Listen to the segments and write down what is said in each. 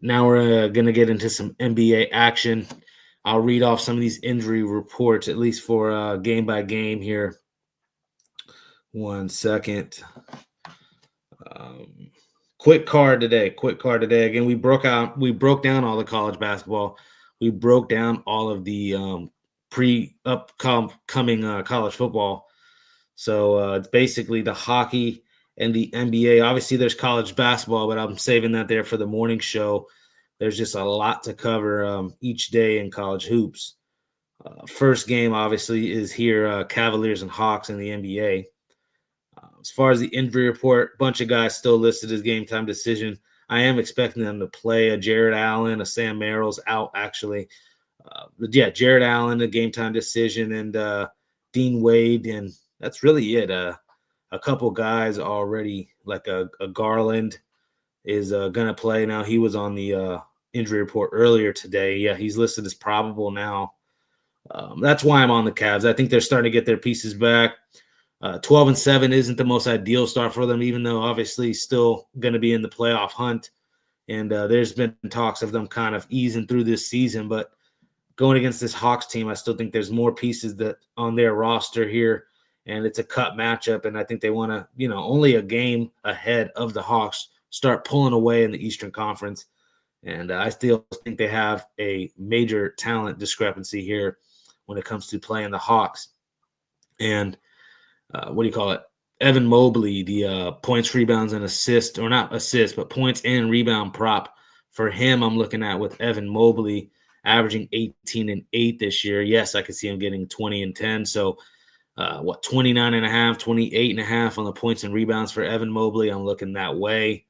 Now we're going to get into some NBA action. I'll read off some of these injury reports, at least for game by game here. 1 second. Quick card today. Again, we broke down all the college basketball. We broke down all of the upcoming college football. So it's basically the hockey and the NBA. Obviously, there's college basketball, but I'm saving that there for the morning show. There's just a lot to cover each day in college hoops. First game, obviously, is here, Cavaliers and Hawks in the NBA. As far as the injury report, a bunch of guys still listed as game time decision. I am expecting them to play. A Jared Allen, a Sam Merrill's out, actually. Jared Allen, a game time decision, and Dean Wade, and that's really it. A couple guys already, like a Garland is going to play now. He was on the injury report earlier today. Yeah, he's listed as probable now. That's why I'm on the Cavs. I think they're starting to get their pieces back. 12-7 isn't the most ideal start for them, even though obviously still going to be in the playoff hunt. And there's been talks of them kind of easing through this season. But going against this Hawks team, I still think there's more pieces that on their roster here. And it's a cut matchup. And I think they want to, only a game ahead of the Hawks, start pulling away in the Eastern Conference. And I still think they have a major talent discrepancy here when it comes to playing the Hawks. And Evan Mobley, the points, rebounds, and assists, or not assists, but points and rebound prop for him, I'm looking at with Evan Mobley averaging 18 and 8 this year. Yes, I could see him getting 20 and 10. So 29 and a half, 28 and a half on the points and rebounds for Evan Mobley. I'm looking that way.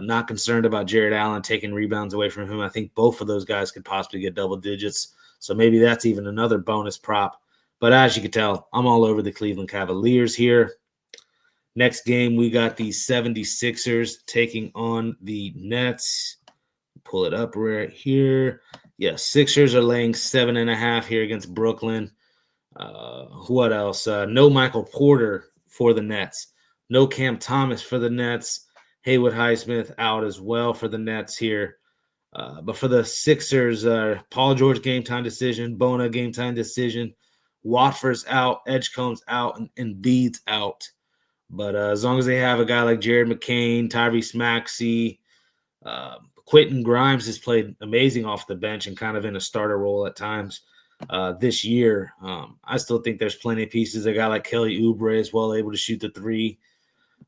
Not concerned about Jared Allen taking rebounds away from him. I think both of those guys could possibly get double digits. So maybe that's even another bonus prop. But as you can tell, I'm all over the Cleveland Cavaliers here. Next game, we got the 76ers taking on the Nets. Pull it up right here. Yeah, Sixers are laying 7.5 here against Brooklyn. What else? No Michael Porter for the Nets. No Cam Thomas for the Nets. Haywood Highsmith out as well for the Nets here. But for the Sixers, Paul George game time decision, Bona game time decision, Watford's out, Edgecomb's out, and Embiid's out. But as long as they have a guy like Jared McCain, Tyrese Maxey, Quentin Grimes has played amazing off the bench and kind of in a starter role at times this year. I still think there's plenty of pieces. A guy like Kelly Oubre is well able to shoot the three.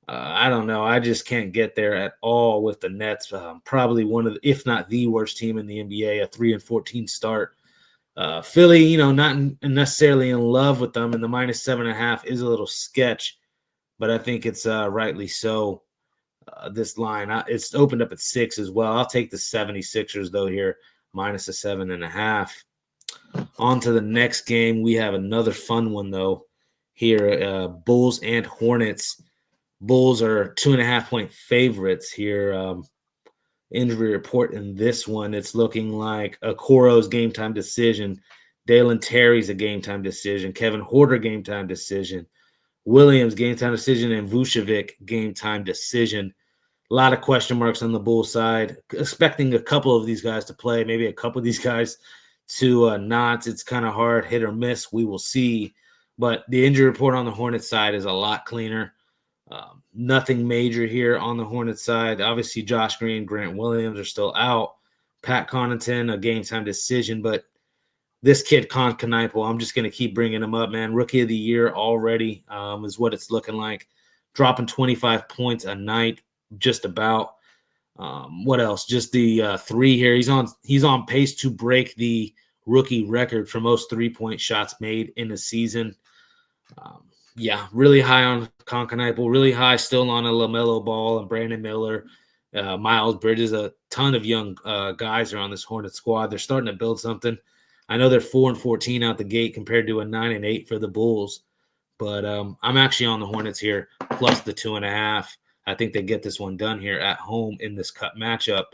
I don't know. I just can't get there at all with the Nets. Probably one of the, if not the worst team in the NBA, a 3-14 start. Philly, not necessarily in love with them, and the -7.5 is a little sketch, but I think it's rightly so. This line, it's opened up at 6 as well. I'll take the 76ers, though, here, -7.5. On to the next game. We have another fun one, though, here, Bulls and Hornets. Bulls are 2.5-point favorites here. Injury report in this one, it's looking like Okoro's game time decision, Dalen Terry's a game time decision, Kevin Huerter game time decision, Williams game time decision, and Vucevic game time decision. A lot of question marks on the Bulls side. Expecting a couple of these guys to play, maybe a couple of these guys to not. It's kind of hard, hit or miss. We will see. But the injury report on the Hornets side is a lot cleaner. Nothing major here on the Hornets side. Obviously, Josh Green, Grant Williams are still out. Pat Connaughton, a game time decision. But this kid, Con Kniple, I'm just going to keep bringing him up, man. Rookie of the year already is what it's looking like. Dropping 25 points a night, just about. What else? Just the 3 here. He's on pace to break the rookie record for most 3-point shots made in a season. Really high on Con Kniple, really high still on a LaMelo Ball and Brandon Miller, Miles Bridges. A ton of young guys are on this Hornet squad. They're starting to build something. I know they're 4-14 out the gate compared to a 9-8 for the Bulls, but I'm actually on the Hornets here, plus the 2.5. I think they get this one done here at home in this cut matchup.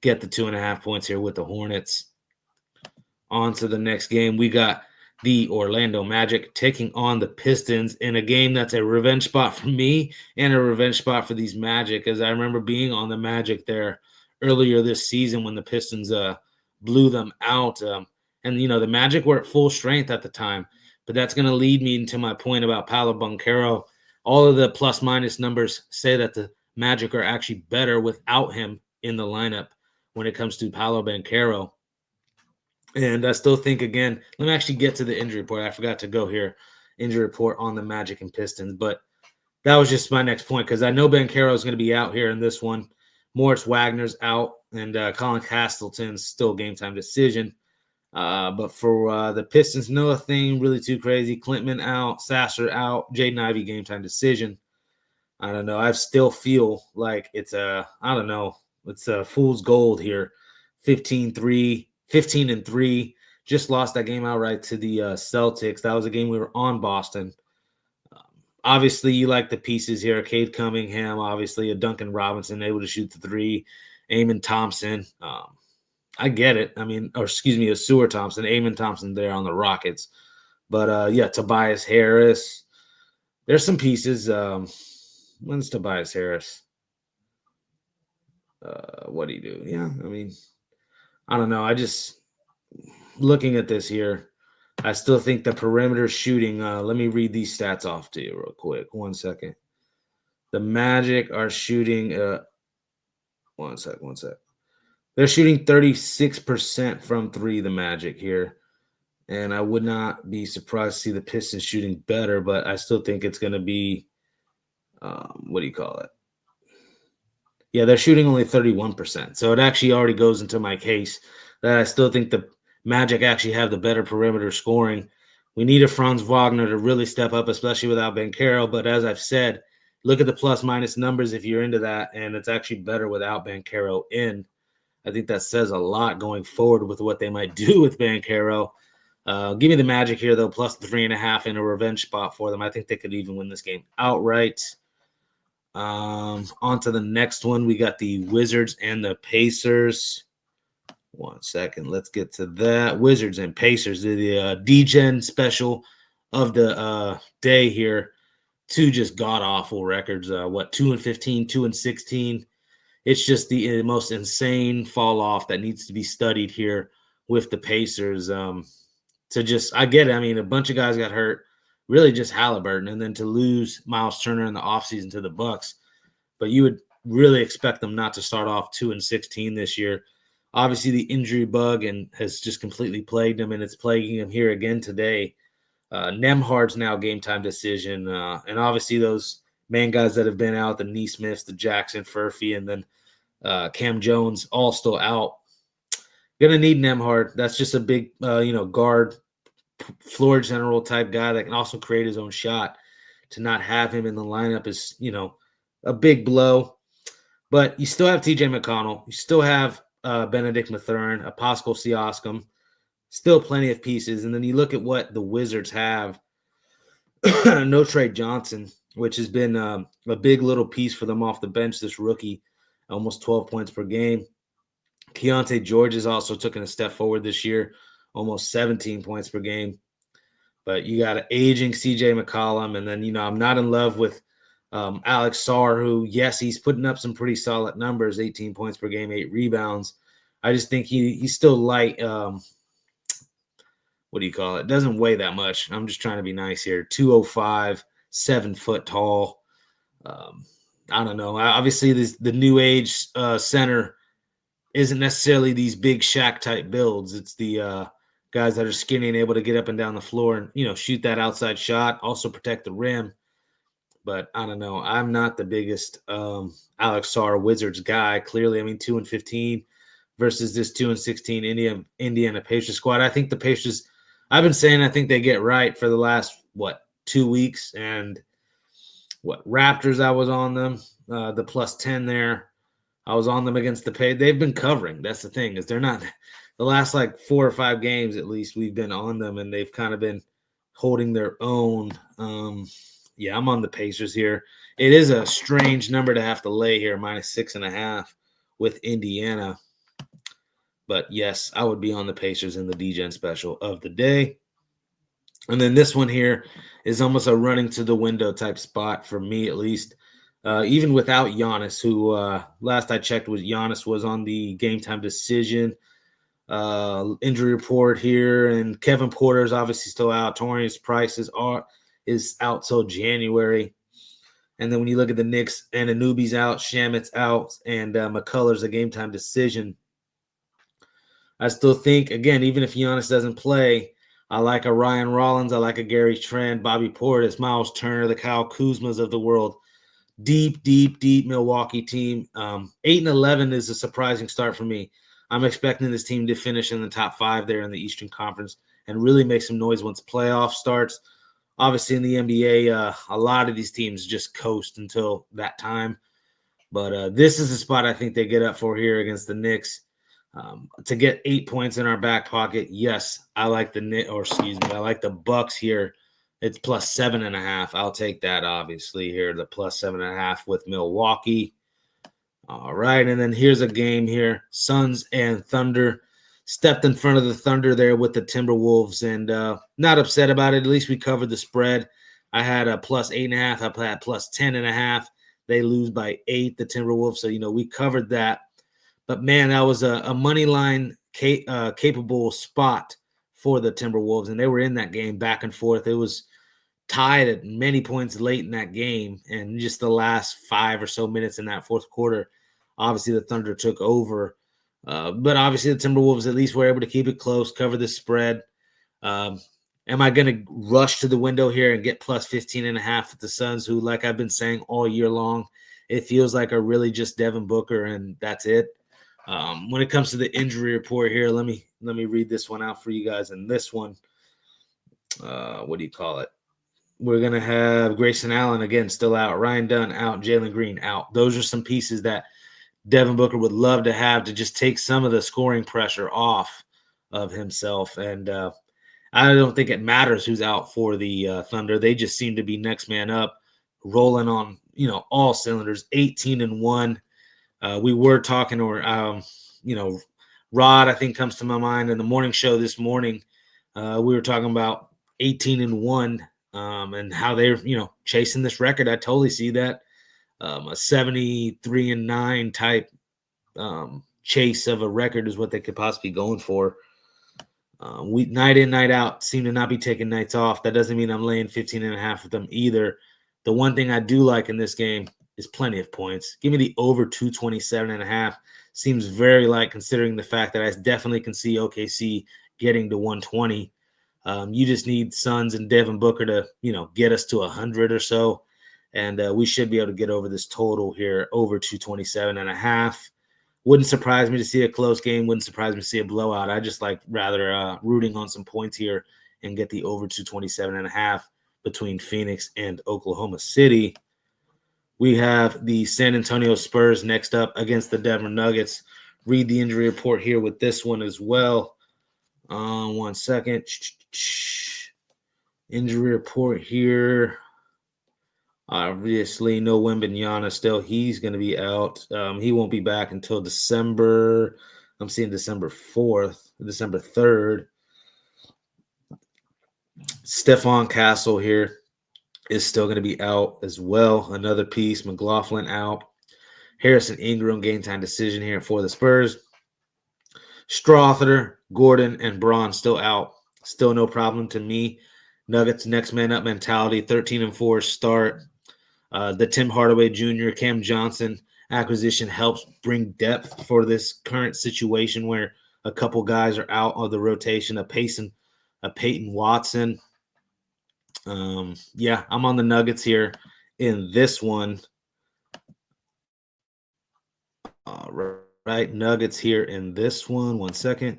Get the 2.5 points here with the Hornets. On to the next game. We got the Orlando Magic taking on the Pistons in a game that's a revenge spot for me and a revenge spot for these Magic, as I remember being on the Magic there earlier this season when the Pistons blew them out. And, the Magic were at full strength at the time. But that's going to lead me into my point about Paolo Banchero. All of the plus-minus numbers say that the Magic are actually better without him in the lineup when it comes to Paolo Banchero. And I still think, again, let me actually get to the injury report. I forgot to go here. Injury report on the Magic and Pistons. But that was just my next point because I know Banchero is going to be out here in this one. Moritz Wagner's out, and Colin Castleton's still game time decision. But for the Pistons, nothing really too crazy. Klintman out, Sasser out, Jaden Ivey game time decision. I don't know. I still feel like it's a fool's gold here. 15-3. Just lost that game outright to the Celtics. That was a game we were on Boston. Obviously, you like the pieces here. Cade Cunningham, obviously, a Duncan Robinson able to shoot the three. Eamon Thompson. I get it. A Sewer Thompson. Eamon Thompson there on the Rockets. But, Tobias Harris. There's some pieces. When's Tobias Harris? What do you do? Yeah, I don't know. I just, looking at this here, I still think the perimeter shooting, let me read these stats off to you real quick. 1 second. The Magic are shooting, one sec. They're shooting 36% from three, the Magic here. And I would not be surprised to see the Pistons shooting better, but I still think it's going to be, Yeah, they're shooting only 31%. So it actually already goes into my case that I still think the Magic actually have the better perimeter scoring. We need a Franz Wagner to really step up, especially without Banchero. But as I've said, look at the plus-minus numbers if you're into that, and it's actually better without Banchero in. I think that says a lot going forward with what they might do with Banchero. Give me the Magic here, though, plus 3.5 in a revenge spot for them. I think they could even win this game outright. On to the next one. We got the Wizards and the Pacers. 1 second. Let's get to that. Wizards and Pacers, the D-Gen special of the day here. Two just god-awful records. 2-15, 2-16. It's just the most insane fall-off that needs to be studied here with the Pacers. I get it. A bunch of guys got hurt. Really just Halliburton, and then to lose Miles Turner in the offseason to the Bucks. But you would really expect them not to start off 2-16 this year. Obviously, the injury bug has just completely plagued them, and it's plaguing them here again today. Nembhard's now game time decision, and obviously those main guys that have been out, the Neesmiths, the Jackson, Furphy, and then Cam Jones, all still out. Gonna need Nembhard. That's just a big, guard, floor general type guy that can also create his own shot. To not have him in the lineup is, a big blow. But you still have TJ McConnell. You still have Benedict Mathurin, Pascal Siakam, still plenty of pieces. And then you look at what the Wizards have. No Trey Johnson, which has been a big little piece for them off the bench, this rookie, almost 12 points per game. Keontae George has also taken a step forward this year, almost 17 points per game. But you got an aging CJ McCollum. And then, I'm not in love with Alex Sarr, who, yes, he's putting up some pretty solid numbers, 18 points per game, 8 rebounds. I just think he's still light. Doesn't weigh that much. I'm just trying to be nice here. 205, 7 foot tall. I don't know. Obviously, the new age center isn't necessarily these big Shaq type builds. It's the guys that are skinny and able to get up and down the floor and, shoot that outside shot, also protect the rim. But I don't know. I'm not the biggest Alex Sarr Wizards guy. Clearly, 2-15 versus this 2-16 Indiana Pacers squad. I think the Pacers, I've been saying I think they get right for the last, 2 weeks. And Raptors, I was on them, the plus 10 there. I was on them against the Pacers. They've been covering. That's the thing, is they're not – the last 4 or 5 games at least we've been on them, and they've kind of been holding their own. Yeah, I'm on the Pacers here. It is a strange number to have to lay here, -6.5 with Indiana. But, yes, I would be on the Pacers in the D-Gen special of the day. And then this one here is almost a running to the window type spot for me at least. even without Giannis, who last I checked Giannis was on the game time decision injury report here, and Kevin Porter is obviously still out. Torian Price is out till January. And then when you look at the Knicks, Anunoby's out, Shamit's out, and McCullough's a game time decision. I still think, again, even if Giannis doesn't play, I like a Ryan Rollins, I like a Gary Trent, Bobby Portis, Miles Turner, the Kyle Kuzmas of the world. Deep Milwaukee team. 8-11 is a surprising start for me. I'm expecting this team to finish in the top 5 there in the Eastern Conference and really make some noise once playoff starts. Obviously, in the NBA, a lot of these teams just coast until that time. But this is the spot I think they get up for here against the Knicks. To get 8 points in our back pocket, yes, I like I like the Bucks here. It's plus 7.5. I'll take that, obviously, here, the plus 7.5 with Milwaukee. All right, and then here's a game here. Suns and Thunder. Stepped in front of the Thunder there with the Timberwolves, and not upset about it. At least we covered the spread. I had a plus 8.5. I had plus 10.5. They lose by 8, the Timberwolves. So, we covered that. But, man, that was a money line capable spot for the Timberwolves, and they were in that game back and forth. It was tied at many points late in that game, and just the last 5 or so minutes in that fourth quarter, obviously the Thunder took over. But obviously the Timberwolves at least were able to keep it close, cover the spread. Am I going to rush to the window here and get plus 15.5 with the Suns, who, like I've been saying all year long, it feels like are really just Devin Booker, and that's it. When it comes to the injury report here, let me read this one out for you guys. And this one, what do you call it? We're going to have Grayson Allen, again, still out. Ryan Dunn out. Jalen Green out. Those are some pieces that Devin Booker would love to have to just take some of the scoring pressure off of himself. And I don't think it matters who's out for the Thunder. They just seem to be next man up, rolling on, all cylinders, 18-1. We were talking, Rod, I think comes to my mind in the morning show this morning. We were talking about 18-1 and how they're, chasing this record. I totally see that. A 73-9 type chase of a record is what they could possibly be going for. We night in, night out seem to not be taking nights off. That doesn't mean I'm laying 15.5 with them either. The one thing I do like in this game is plenty of points. Give me the over 227.5. Seems very light considering the fact that I definitely can see OKC getting to 120. You just need Suns and Devin Booker to, get us to 100 or so. And we should be able to get over this total here, over 227.5. Wouldn't surprise me to see a close game. Wouldn't surprise me to see a blowout. I just like rather rooting on some points here and get the over 227.5 between Phoenix and Oklahoma City. We have the San Antonio Spurs next up against the Denver Nuggets. Read the injury report here with this one as well. 1 second. Injury report here. Obviously, no Wembanyama still. He's going to be out. He won't be back until December. I'm seeing December 4th, December 3rd. Stephon Castle here is still going to be out as well. Another piece, McLaughlin out. Harrison Ingram, game time decision here for the Spurs. Strother, Gordon, and Braun still out. Still no problem to me. Nuggets next man up mentality, 13-4 start. The Tim Hardaway Jr., Cam Johnson acquisition helps bring depth for this current situation where a couple guys are out of the rotation, a Peyton Watson. I'm on the Nuggets here in this one. Right, Nuggets here in this one. 1 second.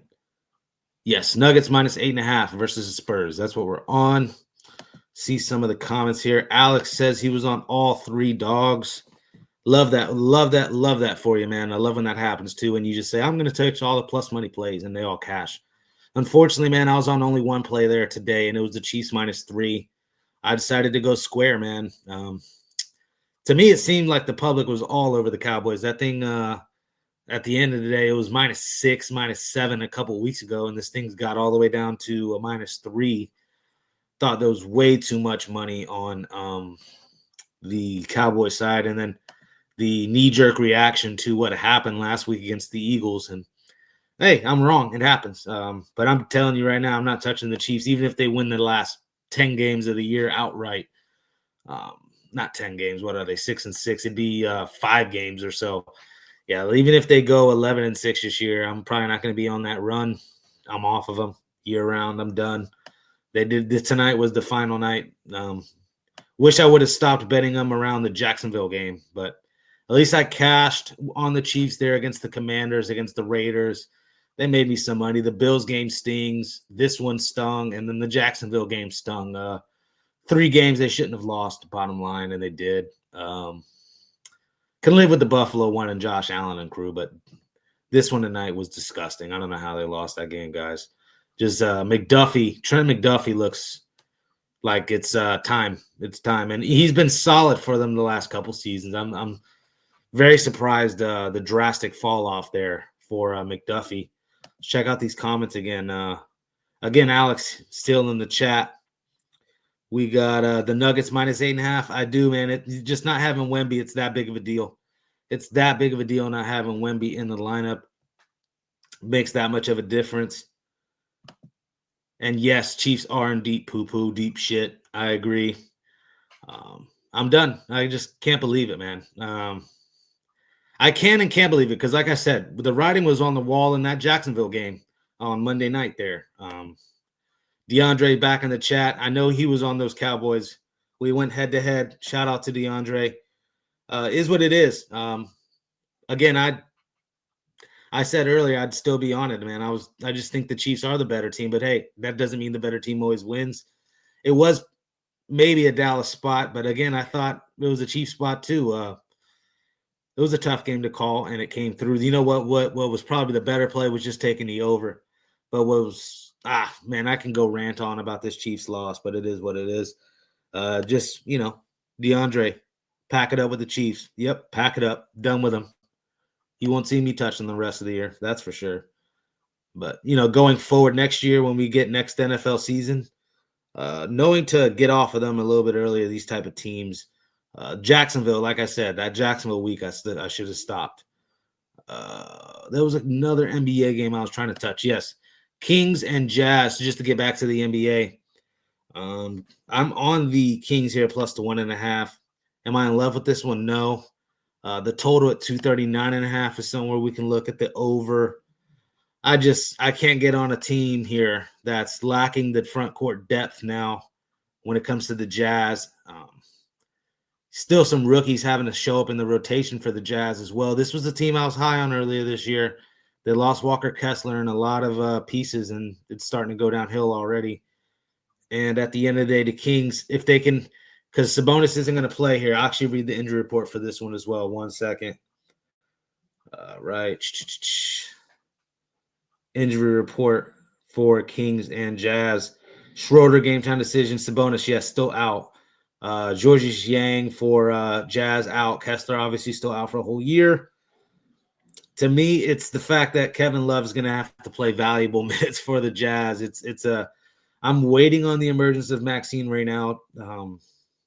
Yes, Nuggets minus 8.5 versus the Spurs. That's what we're on. See some of the comments here. Alex says he was on all 3 dogs. Love that for you, man. I love when that happens too. And you just say, I'm going to touch all the plus money plays, and they all cash. Unfortunately, man, I was on only one play there today, and it was the Chiefs minus 3. I decided to go square, man. To me, it seemed like the public was all over the Cowboys. That thing, at the end of the day, it was -6, -7 a couple of weeks ago, and this thing's got all the way down to a -3. Thought there was way too much money on the Cowboys side, and then the knee-jerk reaction to what happened last week against the Eagles. And hey, I'm wrong. It happens. But I'm telling you right now, I'm not touching the Chiefs, even if they win the last 10 games of the year outright. Not 10 games. What are they? 6-6. It'd be 5 games or so. Yeah, even if they go 11-6 this year, I'm probably not going to be on that run. I'm off of them year-round. I'm done. They did this tonight was the final night. Wish I would have stopped betting them around the Jacksonville game, but at least I cashed on the Chiefs there against the Commanders, against the Raiders. They made me some money. The Bills game stings. This one stung, and then the Jacksonville game stung. 3 games they shouldn't have lost, bottom line, and they did. Can live with the Buffalo one and Josh Allen and crew, but this one tonight was disgusting. I don't know how they lost that game, guys. Just Trent McDuffie looks like it's time. It's time, and he's been solid for them the last couple seasons. I'm very surprised the drastic fall off there for McDuffie. Check out these comments again. Again, Alex still in the chat. We got the Nuggets -8.5. I do, man. It's just not having Wemby. It's that big of a deal. It's that big of a deal not having Wemby in the lineup. Makes that much of a difference. And yes, Chiefs are in deep poo-poo, deep shit. I agree. I'm done. I just can't believe it, man. I can and can't believe it because, like I said, the writing was on the wall in that Jacksonville game on Monday night there. DeAndre back in the chat. I know he was on those Cowboys. We went head-to-head. Shout out to DeAndre. Is what it is. Again, I said earlier I'd still be on it, man. I just think the Chiefs are the better team, but hey, that doesn't mean the better team always wins. It was maybe a Dallas spot, but again, I thought it was a Chiefs spot too. It was a tough game to call, and it came through. You know what was probably the better play was just taking the over. But man, I can go rant on about this Chiefs loss, but it is what it is. Just, DeAndre, pack it up with the Chiefs. Yep, pack it up. Done with them. You won't see me touching the rest of the year. That's for sure. But, going forward next year when we get next NFL season, knowing to get off of them a little bit earlier, these type of teams. Jacksonville, like I said, that Jacksonville week, I should have stopped. There was another NBA game I was trying to touch. Yes, Kings and Jazz, just to get back to the NBA. I'm on the Kings here plus the 1.5. Am I in love with this one? No. The total at 239.5 is somewhere we can look at the over. I can't get on a team here that's lacking the front court depth now when it comes to the Jazz. Still some rookies having to show up in the rotation for the Jazz as well. This was the team I was high on earlier this year. They lost Walker Kessler and a lot of pieces, and it's starting to go downhill already. And at the end of the day, the Kings, if they can, because Sabonis isn't going to play here. I'll actually read the injury report for this one as well. 1 second. Right. Injury report for Kings and Jazz. Schroeder game time decision. Sabonis, yes, still out. Georges Yang for Jazz out. Kessler obviously still out for a whole year. To me, it's the fact that Kevin Love is going to have to play valuable minutes for the Jazz. I'm waiting on the emergence of Maxine Reynaud,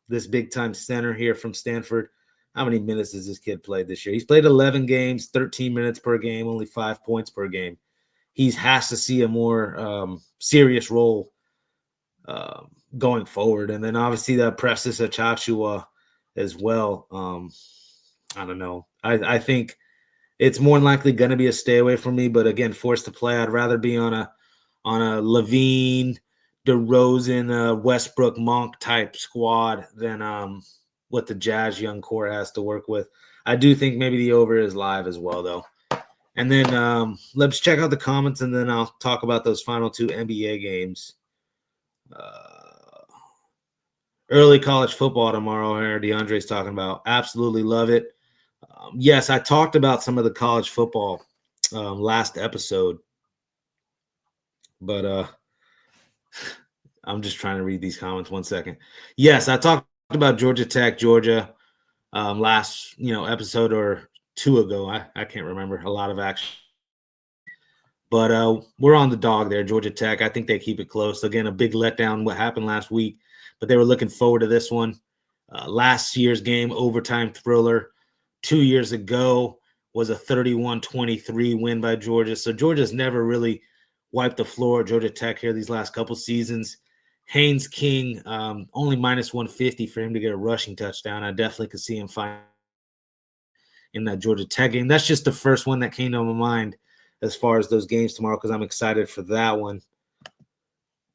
this big-time center here from Stanford. How many minutes has this kid played this year? He's played 11 games, 13 minutes per game, only 5 points per game. He has to see a more serious role going forward. And then obviously the Precious Achachua as well. I don't know. I think it's more than likely going to be a stay away from me, but again, forced to play. I'd rather be on a Levine, DeRozan, Westbrook, Monk type squad than what the Jazz young core has to work with. I do think maybe the over is live as well, though. And then let's check out the comments, and then I'll talk about those final 2 NBA games. Early college football tomorrow here, DeAndre's talking about. Absolutely love it. Yes, I talked about some of the college football last episode, but I'm just trying to read these comments 1 second. Yes, I talked about Georgia Tech, Georgia last episode or 2 ago. I can't remember. A lot of action. But we're on the dog there, Georgia Tech. I think they keep it close. Again, a big letdown what happened last week, but they were looking forward to this one. Last year's game, overtime thriller. 2 years ago was a 31-23 win by Georgia. So Georgia's never really wiped the floor at Georgia Tech here these last couple seasons. Haynes King, only minus 150 for him to get a rushing touchdown. I definitely could see him find in that Georgia Tech game. That's just the first one that came to my mind as far as those games tomorrow because I'm excited for that one.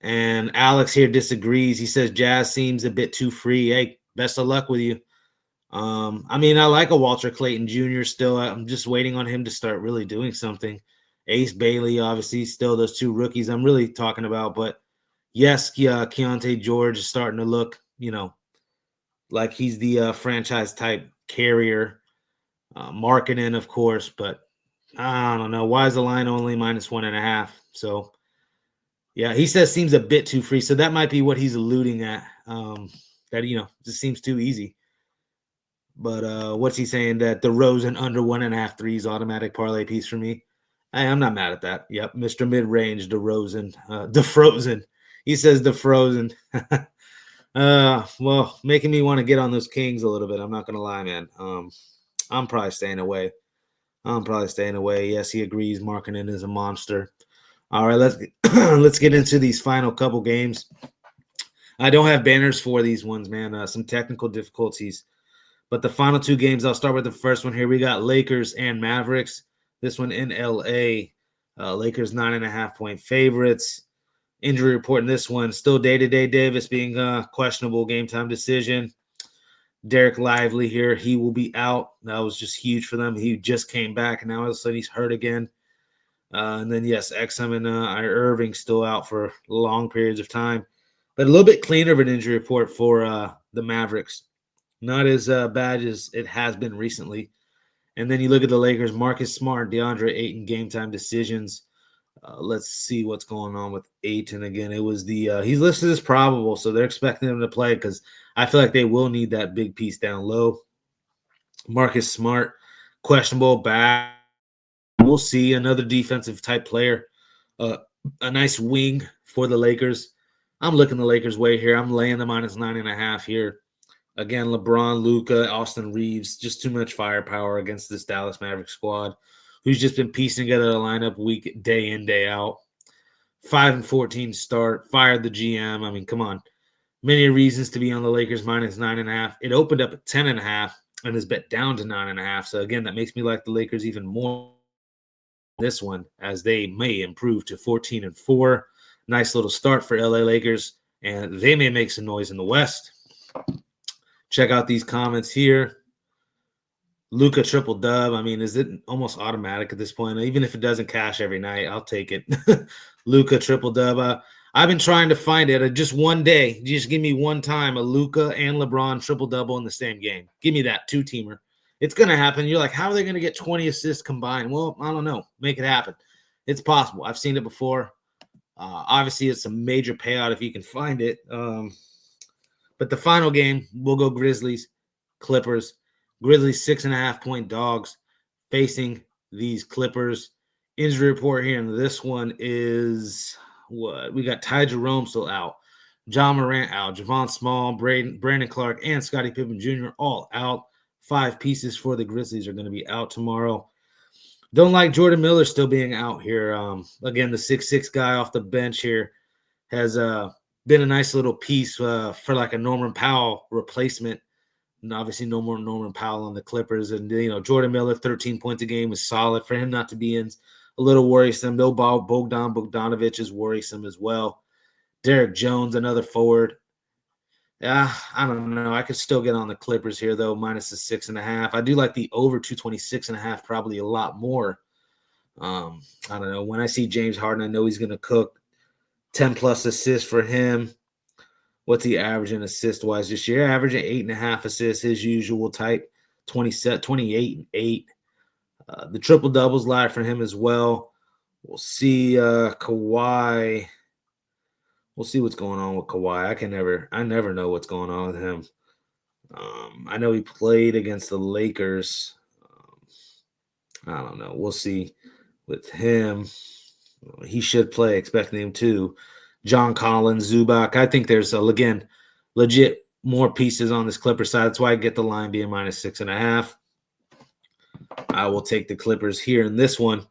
And Alex here disagrees. He says Jazz seems a bit too free. Hey, best of luck with you. I mean, I like a Walter Clayton Jr. still. I'm just waiting on him to start really doing something. Ace Bailey, obviously, still those two rookies I'm really talking about. But yes, Keontae George is starting to look, like he's the franchise type carrier. Marketing, of course, but I don't know. Why is the line only minus 1.5? So, yeah, he says seems a bit too free. So that might be what he's alluding at. That, just seems too easy. But what's he saying? That DeRozan under 1.5 threes automatic parlay piece for me? Hey, I'm not mad at that. Yep, Mr. Mid-Range, DeRozan. DeFrozen. He says DeFrozen. Well, making me want to get on those Kings a little bit. I'm not going to lie, man. I'm probably staying away. Yes, he agrees. Markkanen is a monster. All right, let's get into these final couple games. I don't have banners for these ones, man. Some technical difficulties. But the final two games, I'll start with the first one here. We got Lakers and Mavericks. This one in L.A. Lakers 9.5-point favorites. Injury report in this one. Still day-to-day Davis being questionable game time decision. Derek Lively here. He will be out. That was just huge for them. He just came back, and now all of a sudden he's hurt again. And then, yes, Exum and Irving still out for long periods of time. But a little bit cleaner of an injury report for the Mavericks. Not as bad as it has been recently. And then you look at the Lakers, Marcus Smart, DeAndre Ayton, game time decisions. Let's see what's going on with Ayton again. It was he's listed as probable, so they're expecting him to play because I feel like they will need that big piece down low. Marcus Smart, questionable back. We'll see another defensive type player. A nice wing for the Lakers. I'm looking the Lakers' way here. I'm laying the minus 9.5 here. Again, LeBron, Luka, Austin Reeves, just too much firepower against this Dallas Mavericks squad, who's just been piecing together a lineup week, day in, day out. 5-14 start, fired the GM. I mean, come on. Many reasons to be on the Lakers minus 9.5. It opened up at 10.5 and is bet down to 9.5. So, again, that makes me like the Lakers even more this one as they may improve to 14-4. Nice little start for LA Lakers, and they may make some noise in the West. Check out these comments here. Luka triple dub. I mean, is it almost automatic at this point? Even if it doesn't cash every night, I'll take it. Luka triple dub. I've been trying to find it. Just one day, just give me one time a Luka and LeBron triple double in the same game. Give me that two-teamer. It's going to happen. You're like, how are they going to get 20 assists combined? Well, I don't know. Make it happen. It's possible. I've seen it before. Obviously, it's a major payout if you can find it. But the final game, we'll go Grizzlies, Clippers. Grizzlies 6.5-point dogs facing these Clippers. Injury report here, and this one is what? We got Ty Jerome still out. John Morant out. Javon Small, Brandon Clark, and Scottie Pippen Jr. all out. 5 pieces for the Grizzlies are going to be out tomorrow. Don't like Jordan Miller still being out here. Again, the 6'6" guy off the bench here has been a nice little piece for like a Norman Powell replacement. And obviously no more Norman Powell on the Clippers. And, Jordan Miller, 13 points a game is solid. For him not to be in, a little worrisome. No Bogdanovich is worrisome as well. Derek Jones, another forward. Yeah, I don't know. I could still get on the Clippers here, though, minus the 6.5. I do like the over 226.5 probably a lot more. I don't know. When I see James Harden, I know he's going to cook. 10-plus assists for him. What's he averaging assist-wise this year? Averaging 8.5 assists, his usual type. 28 and 8. The triple-doubles live for him as well. We'll see Kawhi. We'll see what's going on with Kawhi. I never know what's going on with him. I know he played against the Lakers. I don't know. We'll see with him. He should play, expecting him to. John Collins, Zubac. I think there's, again, legit more pieces on this Clippers side. That's why I get the line being -6.5. I will take the Clippers here in this one.